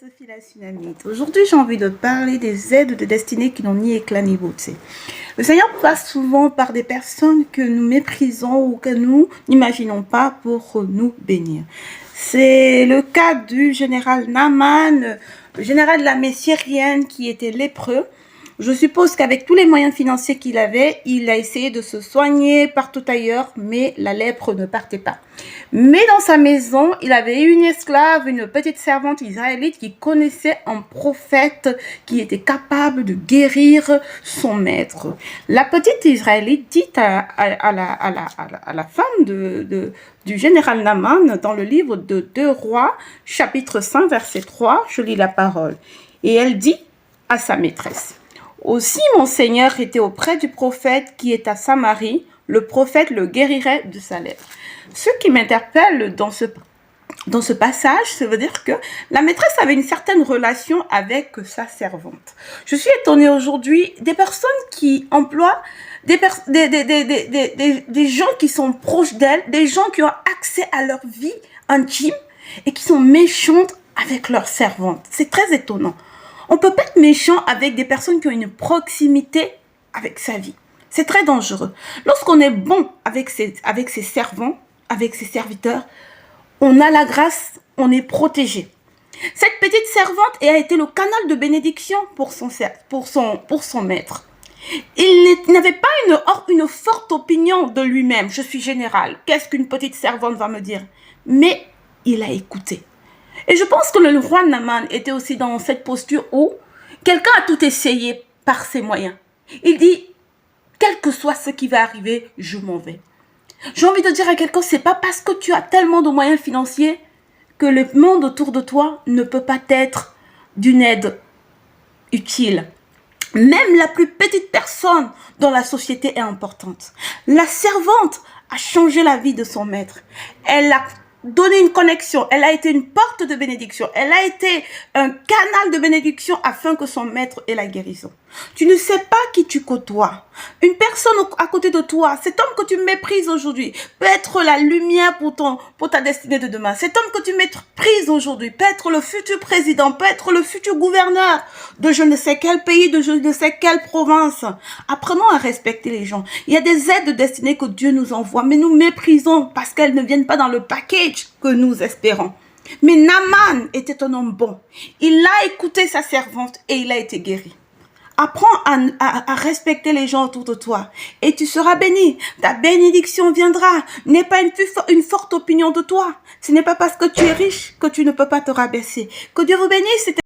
Sophie la Sunamite. Aujourd'hui, j'ai envie de parler des aides de destinée qui n'ont ni éclat ni beauté. Le Seigneur passe souvent par des personnes que nous méprisons ou que nous n'imaginons pas pour nous bénir. C'est le cas du général Naaman, le général de l'armée syrienne qui était lépreux. Je suppose qu'avec tous les moyens financiers qu'il avait, il a essayé de se soigner partout ailleurs, mais la lèpre ne partait pas. Mais dans sa maison, il avait une esclave, une petite servante israélite qui connaissait un prophète qui était capable de guérir son maître. La petite israélite dit à la femme du général Naaman dans le livre de 2 Rois, chapitre 5, verset 3, je lis la parole. Et elle dit à sa maîtresse: aussi mon Seigneur était auprès du prophète qui est à Samarie, le prophète le guérirait de sa lèpre. Ce qui m'interpelle dans ce passage, ça veut dire que la maîtresse avait une certaine relation avec sa servante. Je suis étonnée aujourd'hui des personnes qui emploient des gens qui sont proches d'elles, des gens qui ont accès à leur vie intime et qui sont méchantes avec leurs servantes. C'est très étonnant. On peut pas être méchant avec des personnes qui ont une proximité avec sa vie. C'est très dangereux. Lorsqu'on est bon avec ses servants, avec ses serviteurs, on a la grâce, on est protégé. Cette petite servante a été le canal de bénédiction pour son maître. Il n'avait pas une forte opinion de lui-même. Je suis général. Qu'est-ce qu'une petite servante va me dire? Mais il a écouté. Et je pense que le roi Naaman était aussi dans cette posture où quelqu'un a tout essayé par ses moyens. Il dit, quel que soit ce qui va arriver, je m'en vais. J'ai envie de dire à quelqu'un, c'est pas parce que tu as tellement de moyens financiers que le monde autour de toi ne peut pas être d'une aide utile. Même la plus petite personne dans la société est importante. La servante a changé la vie de son maître. Elle a donné une connexion, elle a été une porte de bénédiction, elle a été un canal de bénédiction afin que son maître ait la guérison. Tu ne sais pas qui tu côtoies. Une personne à côté de toi, cet homme que tu méprises aujourd'hui, peut être la lumière pour ta destinée de demain. Cet homme que tu méprises aujourd'hui peut être le futur président, peut être le futur gouverneur de je ne sais quel pays, de je ne sais quelle province. Apprenons à respecter les gens. Il y a des aides de destinée que Dieu nous envoie, mais nous méprisons parce qu'elles ne viennent pas dans le package que nous espérons. Mais Naaman était un homme bon. Il a écouté sa servante et il a été guéri. Apprends à respecter les gens autour de toi et tu seras béni. Ta bénédiction viendra. N'aie pas une forte opinion de toi. Ce n'est pas parce que tu es riche que tu ne peux pas te rabaisser. Que Dieu vous bénisse.